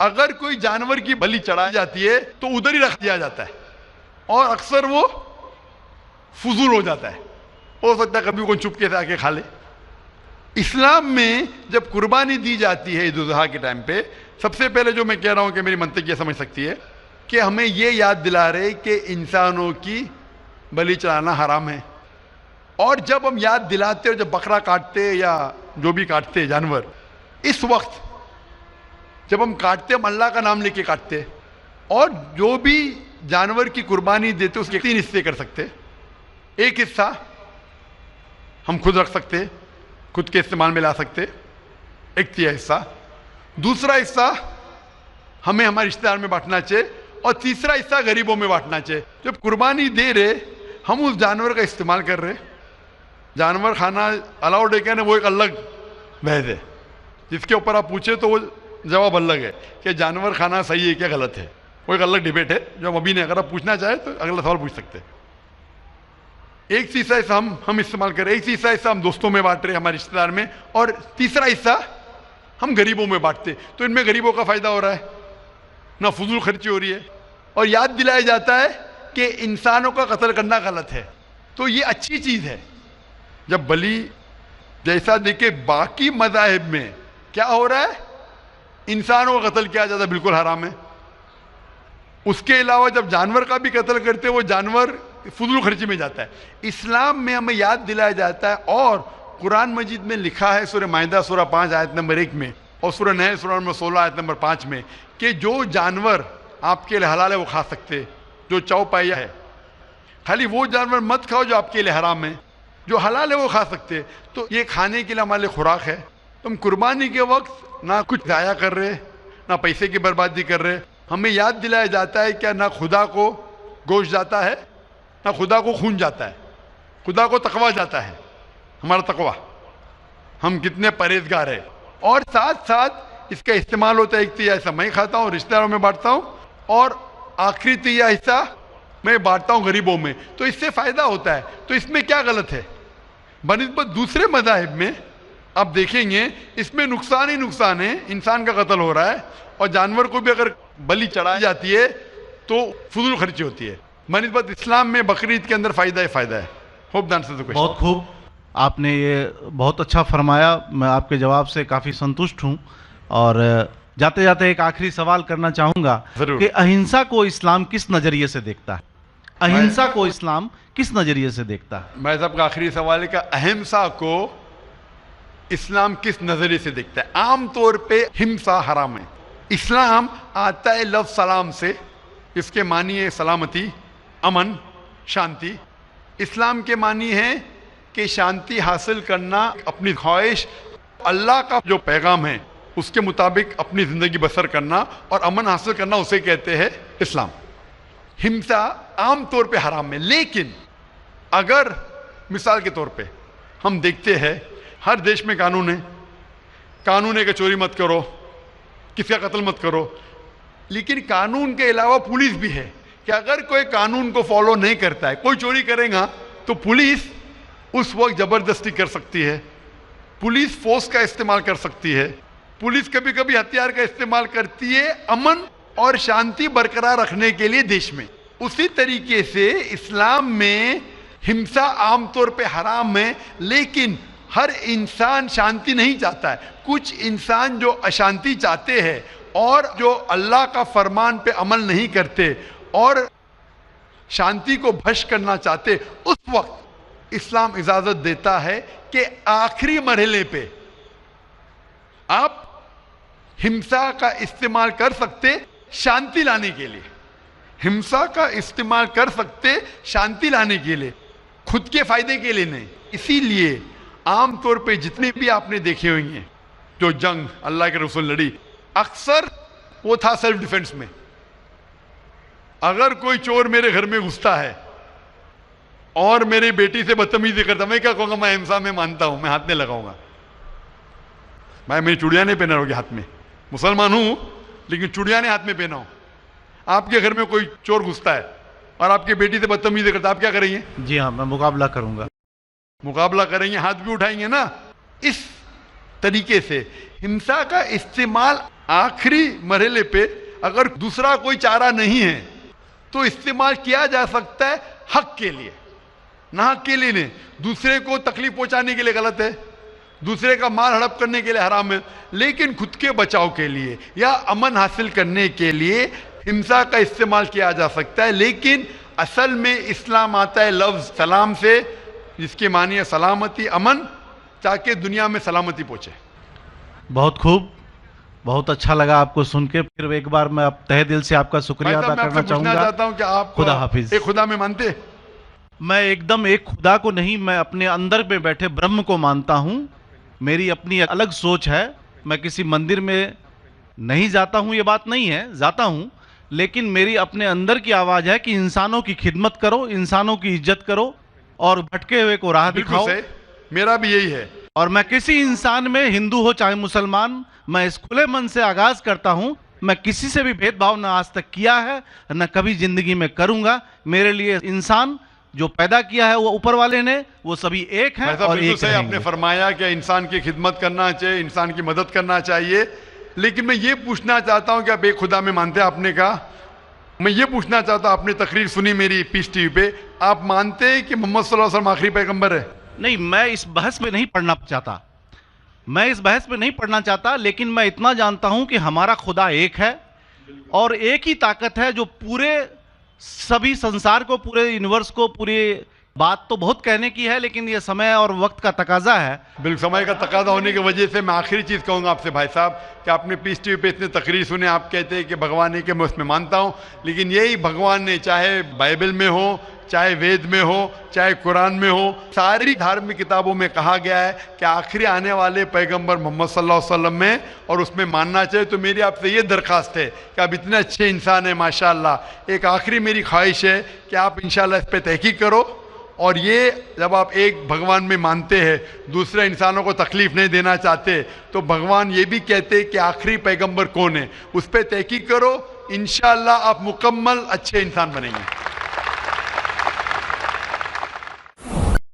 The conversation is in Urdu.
اگر کوئی جانور کی بلی چڑھائی جاتی ہے تو ادھر ہی رکھ دیا جاتا ہے اور اکثر وہ فضول ہو جاتا ہے، ہو سکتا ہے کبھی کوئی چپکے سے آ کے کھا لے۔ اسلام میں جب قربانی دی جاتی ہے عید الاضحیٰ کے ٹائم پہ، سب سے پہلے جو میں کہہ رہا ہوں کہ میری منطق یہ سمجھ سکتی ہے کہ ہمیں یہ یاد دلا رہے کہ انسانوں کی بلی چڑھانا حرام ہے، اور جب ہم یاد دلاتے اور جب بکرا کاٹتے یا جو بھی کاٹتے جانور، اس وقت جب ہم کاٹتے ہم اللہ کا نام لے کے کاٹتے، اور جو بھی جانور کی قربانی دیتے اس کے 3 حصے کر سکتے۔ ایک حصہ ہم خود رکھ سکتے، خود کے استعمال میں لا سکتے، 1/3 حصہ، دوسرا حصہ ہمیں ہمارے رشتہ دار میں بانٹنا چاہیے، اور تیسرا حصہ غریبوں میں بانٹنا چاہیے۔ جب قربانی دے رہے ہم اس جانور کا استعمال کر رہے، جانور کھانا الاؤڈ ہے کہ نہیں وہ ایک الگ بحث ہے، جس کے اوپر آپ پوچھے تو وہ جواب الگ ہے کہ جانور کھانا صحیح ہے کیا غلط ہے، وہ ایک الگ ڈیبیٹ ہے جو ہم ابھی نہیں، اگر آپ پوچھنا چاہیں تو اگلا سوال پوچھ سکتے ہیں۔ ایک تیسرا حصہ ہم استعمال کر رہے، ایک تیسرا حصہ ہم دوستوں میں بانٹ رہے ہمارے رشتہ دار میں، اور تیسرا حصہ ہم غریبوں میں بانٹتے، تو ان میں غریبوں کا فائدہ ہو رہا ہے، نہ فضول خرچی ہو رہی ہے، اور یاد دلایا جاتا ہے کہ انسانوں کا قتل کرنا غلط ہے، تو یہ اچھی چیز ہے۔ جب بلی جیسا دیکھے باقی مذاہب میں کیا ہو رہا ہے، انسانوں کا قتل کیا جاتا ہے بالکل حرام ہے، اس کے علاوہ جب جانور کا بھی قتل کرتے وہ جانور فضول خرچی میں جاتا ہے۔ اسلام میں ہمیں یاد دلایا جاتا ہے، اور قرآن مجید میں لکھا ہے سورہ مائدہ سورہ 5 آیت نمبر 1 میں، اور سورہ نحل سورہ نمبر 16 آیت نمبر 5 میں، کہ جو جانور آپ کے لیے حلال ہے وہ کھا سکتے، جو چوپایا ہے، خالی وہ جانور مت کھاؤ جو آپ کے لیے حرام ہے، جو حلال ہے وہ کھا سکتے، تو یہ کھانے کے لیے ہمارے لیے خوراک ہے۔ تم قربانی کے وقت نہ کچھ ضائع کر رہے، نہ پیسے کی بربادی کر رہے، ہمیں یاد دلایا جاتا ہے کہ نہ خدا کو گوشت جاتا ہے، نہ خدا کو خون جاتا ہے، خدا کو تقویٰ جاتا ہے، ہمارا تقویٰ، ہم کتنے پرہیزگار ہیں، اور ساتھ ساتھ اس کا استعمال ہوتا ہے۔ ایک تیسرا حصہ میں کھاتا ہوں، رشتہ داروں میں بانٹتا ہوں، اور آخری تیسرا حصہ میں بانٹتا ہوں غریبوں میں، تو اس سے فائدہ ہوتا ہے، تو اس میں کیا غلط ہے؟ بنسبت دوسرے مذاہب میں آپ دیکھیں گے اس میں نقصان ہی نقصان ہے، انسان کا قتل ہو رہا ہے، اور جانور کو بھی اگر بلی چڑھائی جاتی ہے تو فضول خرچی ہوتی ہے۔ بنسبت اسلام میں بقرعید کے اندر فائدہ ہی فائدہ ہے۔ ہوپ دان سے بہت خوب، آپ نے یہ بہت اچھا فرمایا، میں آپ کے جواب سے کافی سنتشٹ ہوں، اور جاتے جاتے ایک آخری سوال کرنا چاہوں گا کہ اہنسا کو اسلام کس نظریے سے دیکھتا ہے؟ اہنسا کو اسلام کس نظریے سے دیکھتا ہے؟ میں صاحب کا آخری سوال ہے کہ اہمسا کو اسلام کس نظریے سے دیکھتا ہے؟ عام طور پہ ہمسا حرام ہے۔ اسلام آتا ہے لفظ سلام سے، اس کے معنی ہے سلامتی، امن، شانتی۔ اسلام کے معنی ہے کہ شانتی حاصل کرنا، اپنی خواہش، اللہ کا جو پیغام ہے اس کے مطابق اپنی زندگی بسر کرنا اور امن حاصل کرنا، اسے کہتے ہیں اسلام۔ ہمسا عام طور پہ حرام ہے، لیکن اگر مثال کے طور پہ ہم دیکھتے ہیں ہر دیش میں قانون ہے کہ چوری مت کرو، کسی کا قتل مت کرو، لیکن قانون کے علاوہ پولیس بھی ہے کہ اگر کوئی قانون کو فالو نہیں کرتا ہے، کوئی چوری کرے گا تو پولیس اس وقت زبردستی کر سکتی ہے، پولیس فورس کا استعمال کر سکتی ہے، پولیس کبھی کبھی ہتھیار کا استعمال کرتی ہے امن اور شانتی برقرار رکھنے کے لیے دیش میں۔ اسی طریقے سے اسلام میں ہمسا عام طور پہ حرام ہے، لیکن ہر انسان شانتی نہیں چاہتا ہے، کچھ انسان جو اشانتی چاہتے ہیں اور جو اللہ کا فرمان پہ عمل نہیں کرتے اور شانتی کو بھش کرنا چاہتے، اس وقت اسلام اجازت دیتا ہے کہ آخری مرحلے پہ آپ ہمسا کا استعمال کر سکتے شانتی لانے کے لیے، ہمسا کا استعمال کر سکتے شانتی لانے کے لیے، خود کے فائدے کے لیے نہیں۔ اسی لیے عام طور پہ جتنے بھی آپ نے دیکھے ہوئے ہیں جو جنگ اللہ کے رسول لڑی، اکثر وہ تھا سیلف ڈیفنس میں۔ اگر کوئی چور میرے گھر میں گھستا ہے اور میری بیٹی سے بدتمیزی کرتا، میں کیا کہوں گا؟ میں ہمسا میں مانتا ہوں، میں ہاتھ نہیں لگاؤں گا، میں میری چوڑیاں نہیں پہنا ہوگی ہاتھ میں، مسلمان ہوں لیکن چوڑیاں نہیں ہاتھ میں پہنا ہوں۔ آپ کے گھر میں کوئی چور گھستا ہے اور آپ کی بیٹی سے بدتمیزی کرتا، آپ کیا کریں گے؟ جی ہاں، میں مقابلہ کروں گا۔ مقابلہ کریں گے، ہاتھ بھی اٹھائیں گے نا۔ اس طریقے سے ہمسا کا استعمال آخری مرحلے پہ اگر دوسرا کوئی چارہ نہیں ہے تو استعمال کیا جا سکتا ہے حق کے لیے، نہ حق کے لیے نہیں. دوسرے کو تکلیف پہنچانے کے لیے غلط ہے، دوسرے کا مال ہڑپ کرنے کے لیے حرام ہے، لیکن خود کے بچاؤ کے لیے یا امن حاصل کرنے کے لیے ہمسا کا استعمال کیا جا سکتا ہے. لیکن اصل میں اسلام آتا ہے لفظ سلام سے، جس کے معنی ہے سلامتی، امن، تاکہ دنیا میں سلامتی پہنچے. بہت خوب، بہت اچھا لگا آپ کو سن کے. پھر ایک بار میں تہ دل سے آپ کا شکریہ ادا کرنا چاہوں گا. چاہتا ہوں کہ آپ خدا حافظ. ایک خدا میں مانتے؟ میں ایک دم ایک خدا کو نہیں، میں اپنے اندر میں بیٹھے برہم کو مانتا ہوں. میری اپنی الگ سوچ ہے. میں کسی مندر میں نہیں جاتا ہوں، یہ بات نہیں ہے، جاتا ہوں، لیکن میری اپنے اندر کی آواز ہے کہ انسانوں کی خدمت کرو، انسانوں کی عزت کرو اور بھٹکے ہوئے کو راہ دکھاؤ. میرا بھی یہی ہے. اور میں کسی انسان میں، ہندو ہو چاہے مسلمان، میں اس کھلے من سے آغاز کرتا ہوں. میں کسی سے بھی بھید بھاؤ نہ آج تک کیا ہے، نہ کبھی زندگی میں کروں گا. میرے لیے انسان جو پیدا کیا ہے وہ اوپر والے نے، وہ سبھی ایک ہیں اور ایک رہیں گے. آپ نے فرمایا کہ انسان کی خدمت کرنا چاہیے، انسان کی مدد کرنا چاہیے، لیکن میں یہ پوچھنا چاہتا ہوں کہ آپ ایک خدا میں مانتے ہیں؟ آپ نے کہا. میں یہ پوچھنا چاہتا ہوں، آپ نے تقریر سنی میری پیس ٹی وی پہ، آپ مانتے ہیں کہ محمد صلی اللہ علیہ وسلم آخری پیغمبر ہے؟ نہیں، میں اس بحث میں نہیں پڑھنا چاہتا، لیکن میں اتنا جانتا ہوں کہ ہمارا خدا ایک ہے اور ایک ہی طاقت ہے جو پورے سبھی سنسار کو، پورے یونیورس کو، پوری بات تو بہت کہنے کی ہے، لیکن یہ سمے اور وقت کا تقاضا ہے. بالکل سمے کا تقاضا ہونے کی وجہ سے میں آخری چیز کہوں گا آپ سے بھائی صاحب کہ آپ نے پیس ٹی وی پہ اتنے تقریر سنے، آپ کہتے ہیں کہ بھگوان ہے، کہ میں اس میں مانتا ہوں، لیکن یہی بھگوان نے چاہے بائبل میں ہو، چاہے وید میں ہو، چاہے قرآن میں ہو، ساری دھارمک کتابوں میں کہا گیا ہے کہ آخری آنے والے پیغمبر محمد صلی اللہ علیہ وسلم میں، اور اس میں ماننا چاہیے. تو میری آپ سے یہ درخواست ہے کہ آپ اتنے اچھے انسان ہیں ماشاءاللہ، ایک آخری میری خواہش ہے کہ آپ انشاءاللہ اس پہ تحقیق کرو، اور یہ جب آپ ایک بھگوان میں مانتے ہیں، دوسرے انسانوں کو تکلیف نہیں دینا چاہتے، تو بھگوان یہ بھی کہتے کہ آخری پیغمبر کون ہے، اس پہ تحقیق کرو، انشاءاللہ آپ مکمل اچھے انسان بنیں گے.